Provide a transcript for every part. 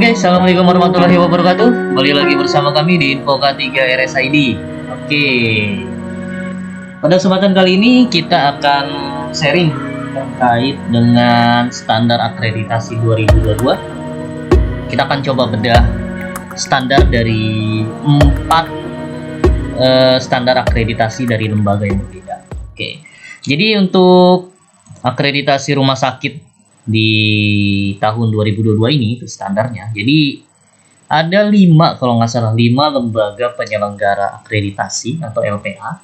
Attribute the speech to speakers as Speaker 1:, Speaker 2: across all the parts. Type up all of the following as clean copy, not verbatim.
Speaker 1: Oke, assalamualaikum warahmatullahi wabarakatuh. Kembali lagi bersama kami di Info K3 RSID. Oke, pada kesempatan kali ini kita akan sharing terkait dengan standar akreditasi 2022. Kita akan coba bedah standar dari 4 standar akreditasi dari lembaga yang berbeda. Oke, jadi untuk akreditasi rumah sakit di tahun 2022 ini itu standarnya. Jadi ada 5 kalau nggak salah 5 lembaga penyelenggara akreditasi atau LPA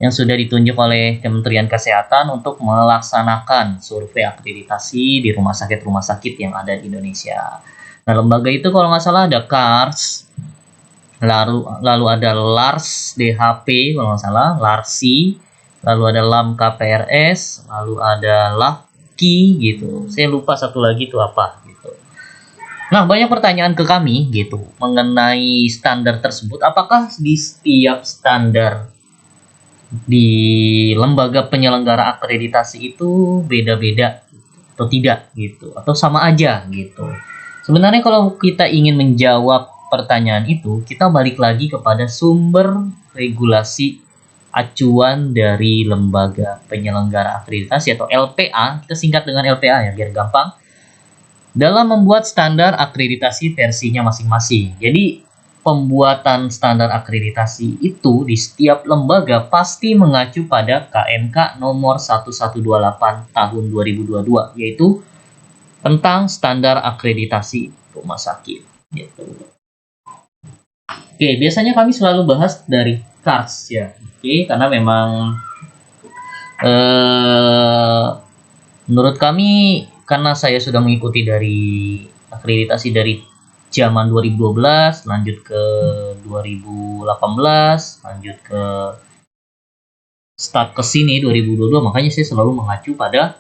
Speaker 1: yang sudah ditunjuk oleh Kementerian Kesehatan untuk melaksanakan survei akreditasi di rumah sakit yang ada di Indonesia. Nah, lembaga itu kalau nggak salah ada KARS, lalu ada LARS DHP kalau nggak salah, LARSI, lalu ada LAM KPRS, lalu ada LAPKI gitu. Saya lupa satu lagi itu apa gitu. Nah, banyak pertanyaan ke kami gitu mengenai standar tersebut. Apakah di setiap standar di lembaga penyelenggara akreditasi itu beda-beda atau tidak gitu, atau sama aja gitu. Sebenarnya kalau kita ingin menjawab pertanyaan itu, kita balik lagi kepada sumber regulasi acuan dari lembaga penyelenggara akreditasi atau LPA, kita singkat dengan LPA ya biar gampang, dalam membuat standar akreditasi versinya masing-masing. Jadi pembuatan standar akreditasi itu di setiap lembaga pasti mengacu pada KMK nomor 1128 tahun 2022, yaitu tentang standar akreditasi rumah sakit gitu. Oke, biasanya kami selalu bahas dari KARS ya. Oke, karena memang menurut kami, karena saya sudah mengikuti dari akreditasi dari zaman 2012, lanjut ke 2018, lanjut ke start ke sini 2022, makanya saya selalu mengacu pada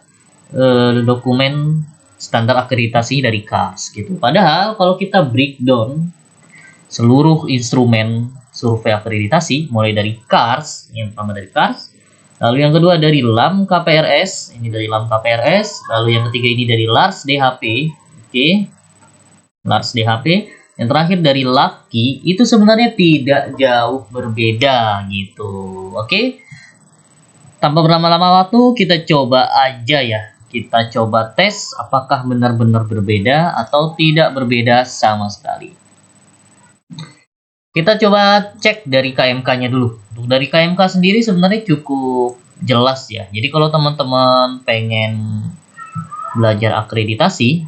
Speaker 1: dokumen standar akreditasi dari KARS gitu. Padahal kalau kita breakdown seluruh instrumen survei akreditasi mulai dari KARS, yang pertama dari KARS, lalu yang kedua dari LAM KPRS, ini dari LAM KPRS, lalu yang ketiga ini dari LARS DHP, oke, LARS DHP, yang terakhir dari LAPKI, itu sebenarnya tidak jauh berbeda gitu, oke. Tanpa berlama-lama waktu, kita coba aja ya, kita coba tes apakah benar-benar berbeda atau tidak berbeda sama sekali. Kita coba cek dari KMK-nya dulu. Untuk dari KMK sendiri sebenarnya cukup jelas ya. Jadi kalau teman-teman pengen belajar akreditasi,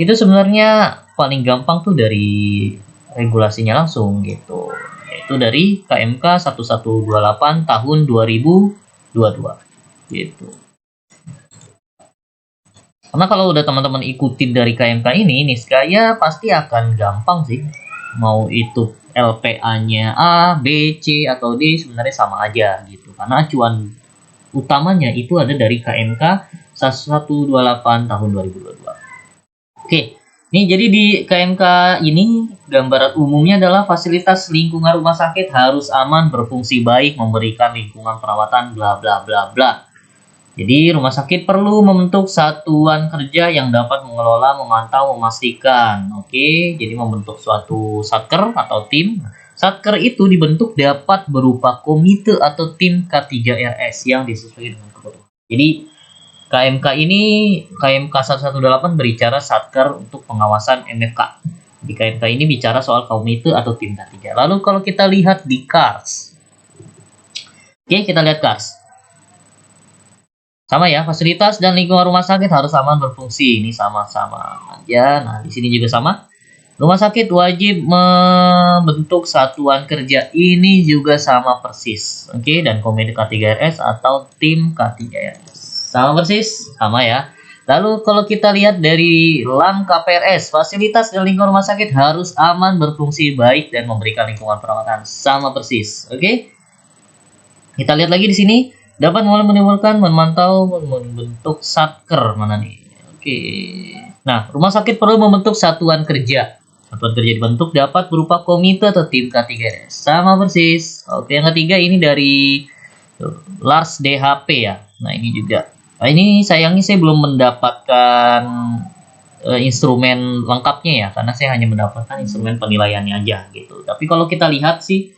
Speaker 1: itu sebenarnya paling gampang tuh dari regulasinya langsung gitu. Yaitu dari KMK 1128 tahun 2022 gitu. Karena kalau udah teman-teman ikutin dari KMK ini, niscaya pasti akan gampang sih. Mau itu LPA-nya A, B, C, atau D sebenarnya sama aja gitu. Karena acuan utamanya itu ada dari KMK 1128 tahun 2022. Oke, nih jadi di KMK ini gambaran umumnya adalah fasilitas lingkungan rumah sakit harus aman, berfungsi baik, memberikan lingkungan perawatan bla bla bla bla. Jadi rumah sakit perlu membentuk satuan kerja yang dapat mengelola, memantau, memastikan. Oke, jadi membentuk suatu satker atau tim. Satker itu dibentuk dapat berupa komite atau tim K3RS yang disesuaikan dengan kebutuhan. Jadi KMK 1118 berbicara satker untuk pengawasan MFK. Di KMK ini bicara soal komite atau tim K3. Lalu kalau kita lihat di KARS. Oke, kita lihat KARS. Sama ya, fasilitas dan lingkungan rumah sakit harus aman berfungsi. Ini sama-sama aja. Nah, di sini juga sama. Rumah sakit wajib membentuk satuan kerja. Ini juga sama persis. Oke, dan komite K3RS atau tim K3RS. Sama persis, sama ya. Lalu kalau kita lihat dari LAM KPRS, fasilitas dan lingkungan rumah sakit harus aman, berfungsi baik, dan memberikan lingkungan perawatan. Sama persis. Oke. Kita lihat lagi di sini. Dapat menimbulkan, memantau, membentuk satker mana nih? Oke. Nah, rumah sakit perlu membentuk satuan kerja. Satuan kerja dibentuk dapat berupa komite atau tim K3RS. Sama persis. Oke, yang ketiga ini dari LARS DHP ya. Nah, ini juga. Nah, ini sayangnya saya belum mendapatkan instrumen lengkapnya ya, karena saya hanya mendapatkan instrumen penilaiannya aja gitu. Tapi kalau kita lihat sih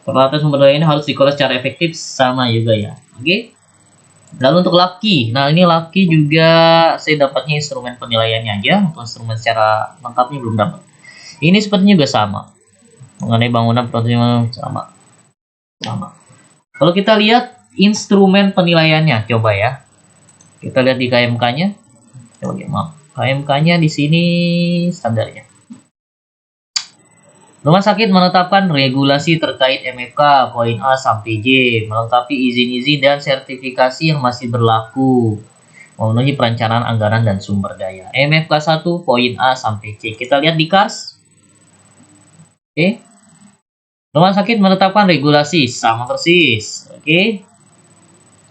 Speaker 1: peralatan sumber daya ini harus dikelola secara efektif sama juga ya. Oke. Lalu untuk Lucky, nah ini Lucky juga saya dapatnya instrumen penilaiannya aja, untuk instrumen secara lengkapnya belum dapat. Ini sepertinya juga sama. Mengenai bangunan prototipe sama. Kalau kita lihat instrumen penilaiannya, coba ya. Kita lihat di KMK-nya. Coba ya, maaf. KMK-nya di sini standarnya. Rumah sakit menetapkan regulasi terkait MFK poin A sampai J, melengkapi izin-izin dan sertifikasi yang masih berlaku, memenuhi perencanaan anggaran dan sumber daya. MFK 1 poin A sampai C. Kita lihat di KARS. Oke. Rumah sakit menetapkan regulasi sama persis. Oke.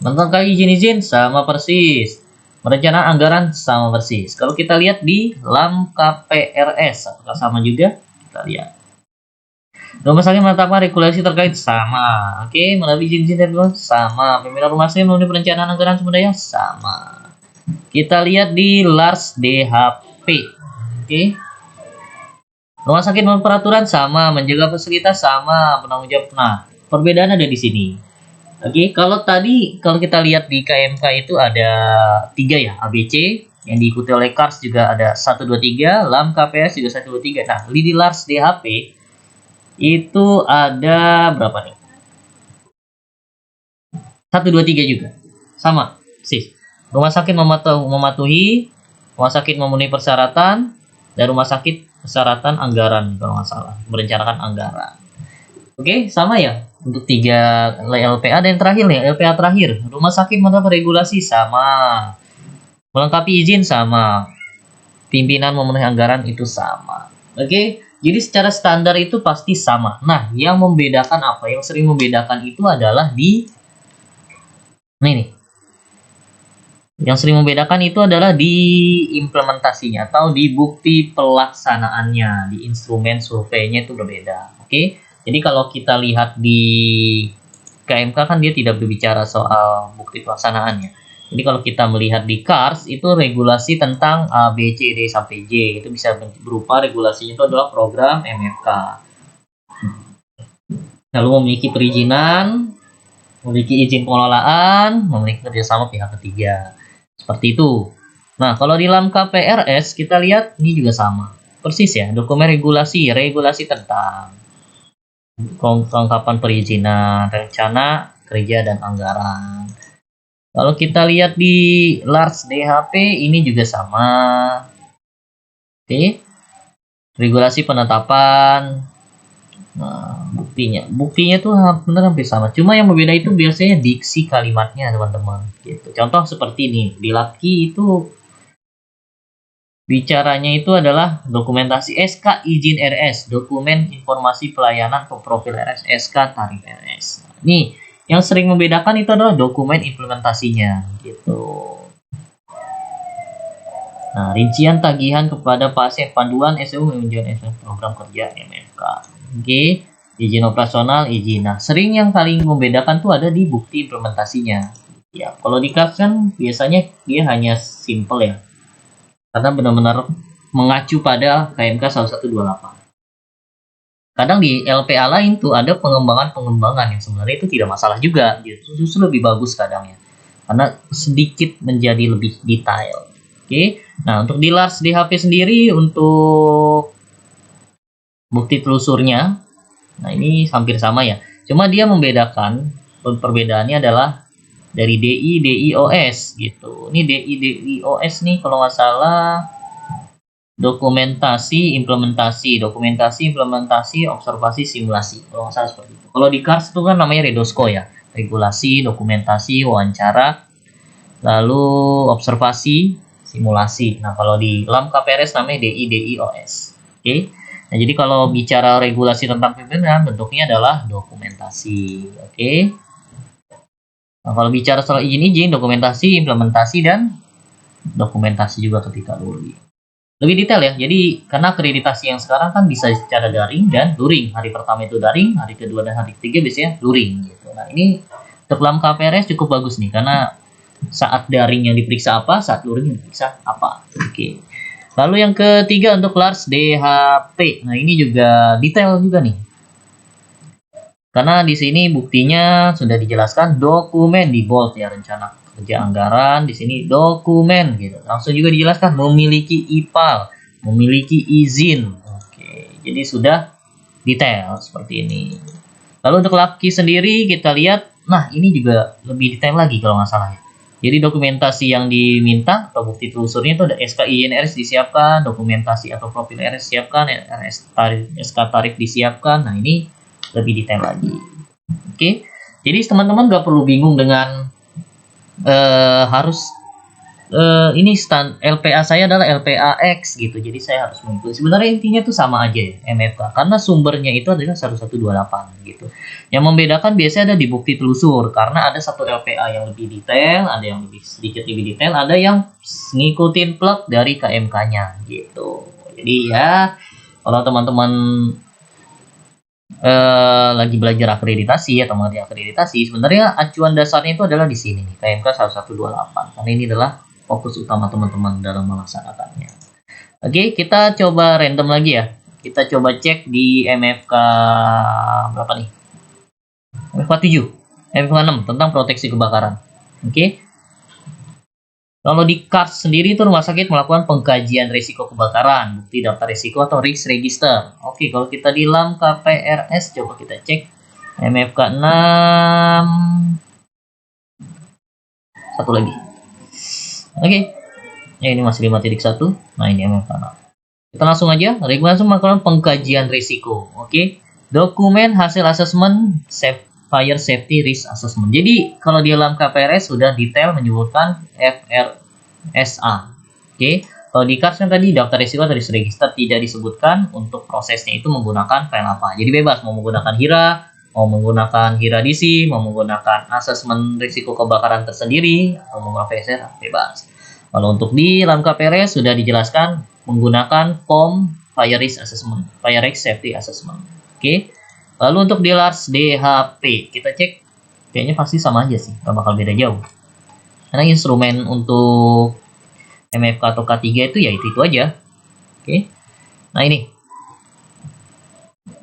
Speaker 1: Menetapkan izin-izin sama persis. Perencanaan anggaran sama persis. Kalau kita lihat di LAM KPRS, apakah sama juga? Kita lihat. Rumah sakit menetapkan regulasi terkait sama. Oke, melalui izin-izin sama. Pimpinan rumah sakit memenuhi perencanaan anggaran sumber daya sama. Kita lihat di LARS DHP. Oke. Rumah sakit memenuhi peraturan sama, menjaga fasilitas sama, penanggung jawab. Nah, perbedaan ada di sini. Oke, kalau kita lihat di KMK itu ada 3 ya, ABC yang diikuti oleh KARS juga ada 1 2 3, LAM KPS juga 1 2 3. Nah, di LARS DHP itu ada berapa nih? 1 2 3 juga. Sama, sih. Rumah sakit mematuhi, rumah sakit memenuhi persyaratan, dan rumah sakit persyaratan anggaran kalau nggak salah, merencanakan anggaran. Oke, sama ya untuk 3 LPA. Dan yang terakhir nih, LPA terakhir, rumah sakit menetapkan regulasi sama, melengkapi izin sama, pimpinan memenuhi anggaran itu sama. Oke, jadi secara standar itu pasti sama. Nah, yang membedakan apa? Yang sering membedakan itu adalah di nih. Yang sering membedakan itu adalah di implementasinya atau di bukti pelaksanaannya, di instrumen surveinya itu berbeda. Oke, jadi kalau kita lihat di KMK kan dia tidak berbicara soal bukti pelaksanaannya. Jadi kalau kita melihat di KARS itu regulasi tentang A, B, C, D sampai J, itu bisa berupa regulasinya itu adalah program MFK. Lalu memiliki perizinan, memiliki izin pengelolaan, memiliki kerjasama pihak ketiga. Seperti itu. Nah, kalau di dalam KPRS kita lihat ini juga sama. Persis ya, dokumen regulasi tentang kelengkapan perizinan, rencana kerja dan anggaran. Kalau kita lihat di LARS DHP ini juga sama. Oke. Regulasi penetapan. Nah, buktinya tuh benar hampir sama. Cuma yang berbeda itu biasanya diksi kalimatnya, teman-teman. Gitu. Contoh seperti ini, di LAPKI itu bicaranya itu adalah dokumentasi SK izin RS, dokumen informasi pelayanan atau profil RS, SK tarif RS. Nih, yang sering membedakan itu adalah dokumen implementasinya, gitu. Nah, rincian tagihan kepada pasien, panduan SEU menunjukkan program kerja MFK. Oke, izin operasional, izin. Nah, sering yang paling membedakan tuh ada di bukti implementasinya. Ya, kalau di KARS kan biasanya dia hanya simple ya. Karena benar-benar mengacu pada KMK 1128. Kadang di LPA lain tuh ada pengembangan yang sebenarnya itu tidak masalah juga, gitu. Justru lebih bagus kadang ya. Karena sedikit menjadi lebih detail. Oke. Nah, untuk di LARS DHP sendiri untuk bukti telusurnya, nah ini hampir sama ya. Cuma dia membedakan, perbedaannya adalah dari DI, DIOS gitu. Ini DI, DIOS nih kalau nggak salah dokumentasi, implementasi, observasi, simulasi. Kalau nggak salah seperti itu. Kalau di KARS itu kan namanya REDOSCO ya. Regulasi, dokumentasi, wawancara, lalu observasi, simulasi. Nah, kalau di LAM KPRS namanya DI, DIOS. Oke. Nah, jadi kalau bicara regulasi tentang pimpinan, bentuknya adalah dokumentasi. Oke. Nah, kalau bicara soal izin-izin, dokumentasi, implementasi, dan dokumentasi juga ketika luring. Lebih detail ya, jadi karena akreditasi yang sekarang kan bisa secara daring dan luring. Hari pertama itu daring, hari kedua dan hari ketiga biasanya luring. Gitu. Nah, ini untuk LAM KPRS cukup bagus nih, karena saat daring yang diperiksa apa, saat luring yang diperiksa apa. Oke. Lalu yang ketiga untuk large DHP. Nah, ini juga detail juga nih. Karena di sini buktinya sudah dijelaskan dokumen di bold ya, rencana kerja anggaran di sini dokumen gitu. Langsung juga dijelaskan memiliki IPAL, memiliki izin. Oke, jadi sudah detail seperti ini. Lalu untuk Laki sendiri kita lihat, nah ini juga lebih detail lagi kalau nggak salah ya. Jadi dokumentasi yang diminta atau bukti telusurnya itu ada SK INRS disiapkan, dokumentasi atau profil RS disiapkan, SK tarif disiapkan. Nah ini lebih detail lagi. Oke, jadi teman-teman nggak perlu bingung dengan harus ini LPA saya adalah LPA X gitu, jadi saya harus mengikuti. Sebenarnya intinya tuh sama aja ya, MFK, karena sumbernya itu adalah 1128 gitu. Yang membedakan biasanya ada di bukti telusur, karena ada satu LPA yang lebih detail, ada yang lebih sedikit lebih detail, ada yang ngikutin plug dari KMK-nya gitu. Jadi ya kalau teman-teman lagi belajar akreditasi atau mengerti akreditasi, sebenarnya acuan dasarnya itu adalah di sini nih, KMK 1128, karena ini adalah fokus utama teman-teman dalam melaksanakannya. Oke, kita coba random lagi ya. Kita coba cek di MFK berapa nih? MFK 7, MFK 6 tentang proteksi kebakaran. Oke. Kalau di KARS sendiri itu rumah sakit melakukan pengkajian risiko kebakaran, bukti daftar risiko atau risk register. Oke, kalau kita di LAM KPRS coba kita cek MFK 6. Satu lagi. Oke. Ya, ini masih 5.1. Nah, ini MFK 6. Kita langsung aja, langsung melakukan pengkajian risiko. Oke. Dokumen hasil asesmen fire safety risk assessment. Jadi kalau di dalam KPRS sudah detail menyebutkan FRSA. Oke. Kalau di KARS yang tadi daftar risiko atau risk register tidak disebutkan untuk prosesnya itu menggunakan file apa. Jadi bebas mau menggunakan HIRA, mau menggunakan HIRA DC, mau menggunakan asesmen risiko kebakaran tersendiri atau menggunakan VSR, bebas. Kalau untuk di dalam KPRS sudah dijelaskan menggunakan form fire risk assessment, fire risk safety assessment. Oke. Lalu untuk di large DHP kita cek, kayaknya pasti sama aja sih, nggak bakal beda jauh. Karena instrumen untuk MFK atau K3 itu ya itu aja. Oke. Nah ini.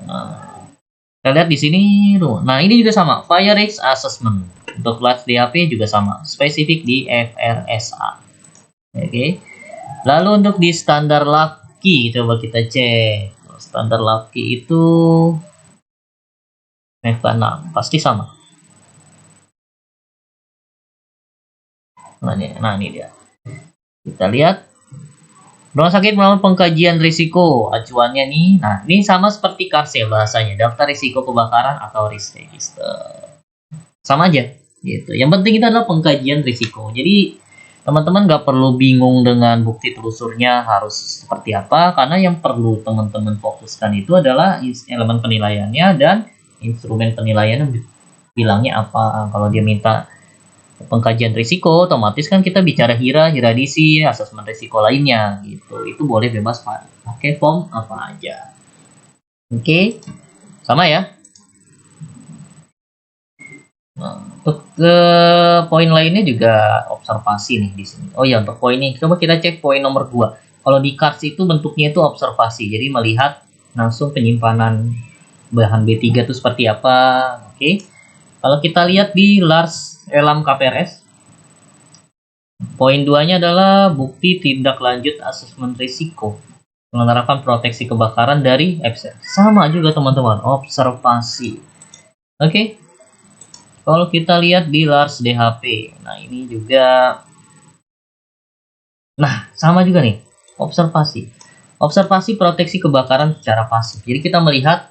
Speaker 1: Nah, kita lihat di sini tuh. Nah ini juga sama, fire risk assessment. Untuk large DHP juga sama, spesifik di FRSA. Oke. Lalu untuk di standar Laki coba kita cek. Standar Laki itu MFK 6 pasti sama. Nah ini dia. Kita lihat rumah sakit melakukan pengkajian risiko acuannya nih. Nah ini sama seperti KARS ya bahasanya, daftar risiko kebakaran atau risk register. Sama aja gitu. Yang penting itu adalah pengkajian risiko. Jadi teman-teman nggak perlu bingung dengan bukti telusurnya harus seperti apa, karena yang perlu teman-teman fokuskan itu adalah elemen penilaiannya dan instrumen penilaiannya bilangnya apa. Kalau dia minta pengkajian risiko, otomatis kan kita bicara HIRA, HIRA DC, asesmen risiko lainnya gitu. Itu boleh bebas pakai form apa aja. Oke, sama ya. Nah, untuk poin lainnya juga observasi nih di sini. Oh ya, untuk poin ini coba kita cek poin nomor 2. Kalau di KARS itu bentuknya itu observasi, jadi melihat langsung penyimpanan bahan B3 itu seperti apa. Oke. Kalau kita lihat di LARS LAM KPRS, poin 2-nya adalah bukti tindak lanjut asesmen risiko penerapan proteksi kebakaran dari EPSER. Sama juga teman-teman, observasi. Oke. Kalau kita lihat di LARS DHP, nah ini juga, nah sama juga nih, observasi. Observasi proteksi kebakaran secara pasif. Jadi kita melihat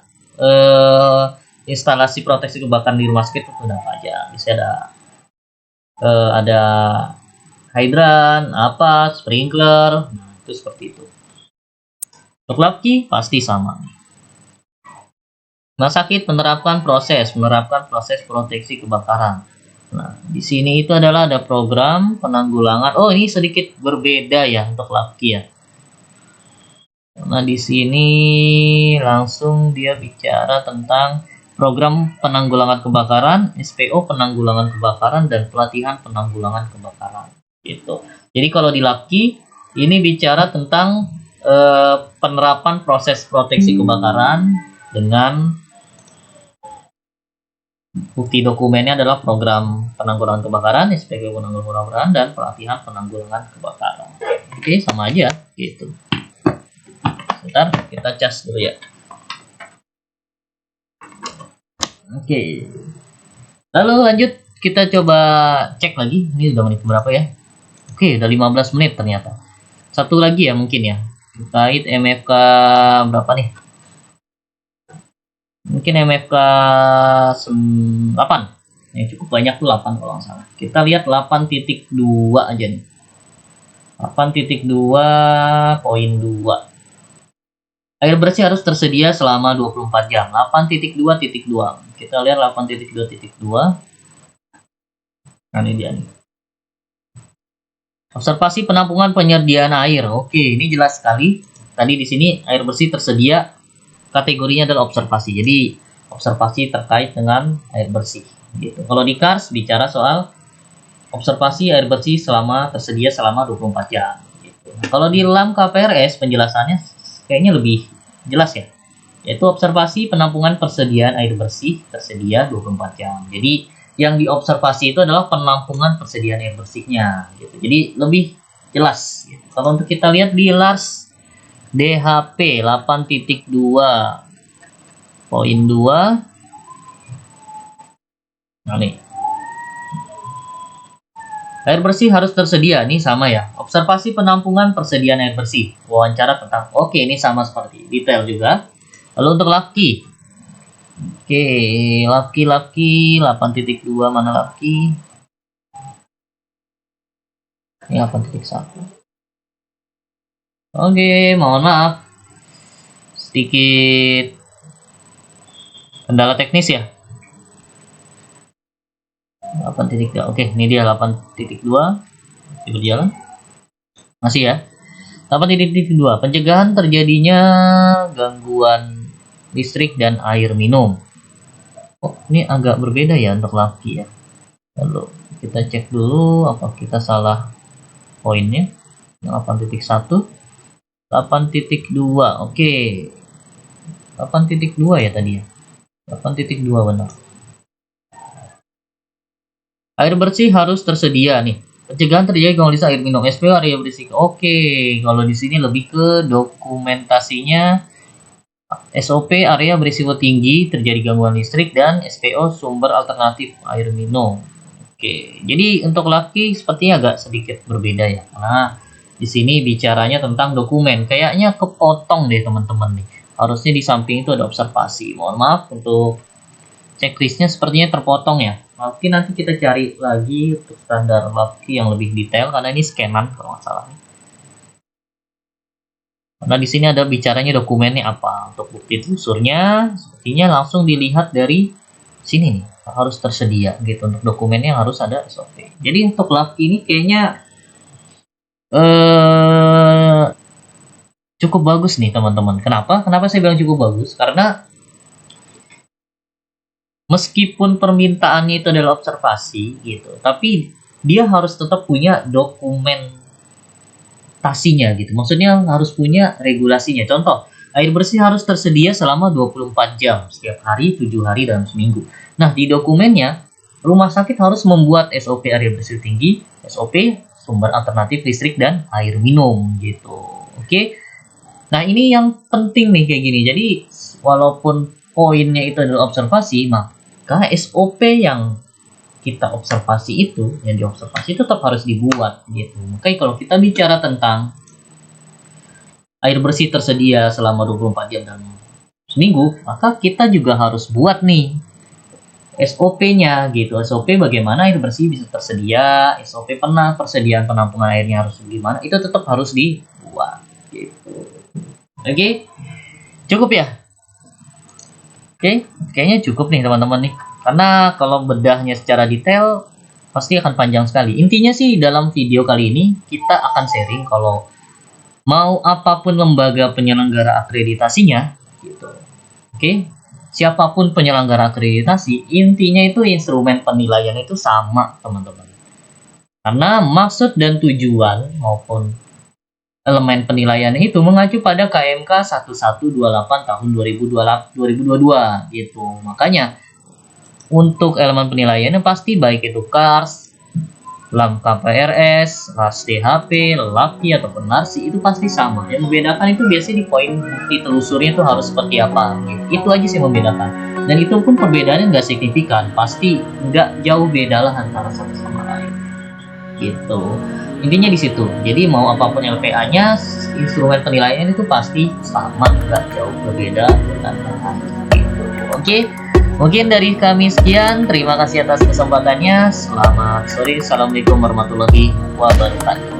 Speaker 1: instalasi proteksi kebakaran di rumah sakit itu ada apa aja. Bisa ada hidran, apa, sprinkler, nah itu seperti itu. Untuk Laki pasti sama. Rumah sakit menerapkan proses proteksi kebakaran. Nah, di sini itu adalah ada program penanggulangan. Oh, ini sedikit berbeda ya untuk Laki ya. Nah, di sini langsung dia bicara tentang program penanggulangan kebakaran, SPO penanggulangan kebakaran dan pelatihan penanggulangan kebakaran. Gitu. Jadi kalau di Laki Ini bicara tentang penerapan proses proteksi kebakaran dengan bukti dokumennya adalah program penanggulangan kebakaran, SPK penanggulangan kebakaran, dan pelatihan penanggulangan kebakaran. Oke, sama aja gitu. Sebentar, kita cas dulu ya. Oke. Lalu lanjut, kita coba cek lagi. Ini udah menit berapa ya? Oke, udah 15 menit ternyata. Satu lagi ya mungkin ya. Terkait MFK berapa nih? Mungkin MFK 8. Ya, cukup banyak tuh 8 kalau nggak salah. Kita lihat 8.2 aja nih. 8.2.2. Air bersih harus tersedia selama 24 jam. 8.2.2. Kita lihat 8.2.2. Nah, ini dia nih. Observasi penampungan penyediaan air. Oke, ini jelas sekali. Tadi di sini air bersih tersedia, kategorinya adalah observasi. Jadi observasi terkait dengan air bersih. Gitu. Kalau di KARS bicara soal observasi air bersih tersedia selama 24 jam. Gitu. Nah, kalau di LAM KPRS penjelasannya kayaknya lebih jelas ya. Yaitu observasi penampungan persediaan air bersih tersedia 24 jam. Jadi yang diobservasi itu adalah penampungan persediaan air bersihnya gitu. Jadi lebih jelas gitu. Kalau untuk kita lihat di LARS DHP 8.2.2. Nah nih, air bersih harus tersedia, nih sama ya. Observasi penampungan persediaan air bersih, wawancara tentang, oke ini sama seperti detail juga. Lalu untuk laki, oke, laki 8.2 mana laki? Ini 8.1. Oke, mohon maaf. Sedikit kendala teknis ya. 8.2. Oke, ini dia 8.2. Berjalan. Masih ya. 8.2. Pencegahan terjadinya gangguan listrik dan air minum. Oh, ini agak berbeda ya untuk laki ya. Lalu kita cek dulu apa kita salah poinnya. 8.1, 8.2. Oke. 8.2 ya tadi ya. 8.2 benar. Air bersih harus tersedia nih. Pencegahan terjadi gangguan listrik air minum, SPO area berisiko. Oke, kalau di sini lebih ke dokumentasinya. SOP area berisiko tinggi terjadi gangguan listrik dan SPO sumber alternatif air minum. Oke, jadi untuk laki sepertinya agak sedikit berbeda ya. Nah, di sini bicaranya tentang dokumen. Kayaknya kepotong deh teman-teman nih. Harusnya di samping itu ada observasi. Mohon maaf untuk checklistnya sepertinya terpotong ya. Mungkin nanti kita cari lagi untuk standar laki yang lebih detail karena ini scanan kalau nggak salah. Karena di sini ada bicaranya dokumennya apa. Untuk bukti telusurnya, sepertinya langsung dilihat dari sini nih. Harus tersedia gitu. Untuk dokumennya harus ada SOP. Jadi untuk laki ini kayaknya cukup bagus nih teman-teman. Kenapa? Kenapa saya bilang cukup bagus? Karena meskipun permintaannya itu adalah observasi gitu, tapi dia harus tetap punya dokumentasinya gitu. Maksudnya harus punya regulasinya. Contoh, air bersih harus tersedia selama 24 jam setiap hari, 7 hari dalam seminggu. Nah, di dokumennya rumah sakit harus membuat SOP air bersih tinggi, SOP sumber alternatif listrik dan air minum gitu. Oke. Nah, ini yang penting nih kayak gini. Jadi, walaupun poinnya itu adalah observasi, maka SOP yang kita observasi itu, yang diobservasi tetap harus dibuat gitu. Makanya kalau kita bicara tentang air bersih tersedia selama 24 jam dalam seminggu, maka kita juga harus buat nih SOP-nya gitu. SOP bagaimana air bersih bisa tersedia, SOP persediaan penampungan airnya harus gimana, itu tetap harus dibuat gitu. Oke, cukup ya? Oke, kayaknya cukup nih teman-teman nih. Karena kalau bedahnya secara detail pasti akan panjang sekali. Intinya sih dalam video kali ini kita akan sharing kalau mau apapun lembaga penyelenggara akreditasinya gitu. Oke, siapapun penyelenggara akreditasi, intinya itu instrumen penilaian itu sama teman-teman. Karena maksud dan tujuan maupun elemen penilaiannya itu mengacu pada KMK 1128 tahun 2022 gitu. Makanya untuk elemen penilaiannya pasti baik itu KARS, LAM KPRS, LAS THP, LAPI ataupun LARSI itu pasti sama. Yang membedakan itu biasanya di poin bukti telusurnya itu harus seperti apa gitu. Itu aja sih yang membedakan. Dan itu pun perbedaannya nggak signifikan, pasti nggak jauh beda lah antara satu sama lain gitu. Intinya di situ. Jadi mau apapun LPA-nya, instrumen penilaian itu pasti sama, nggak jauh berbeda dengan yang lain gitu. Oke. Mungkin dari kami sekian, terima kasih atas kesempatannya. Selamat sore, assalamualaikum warahmatullahi wabarakatuh.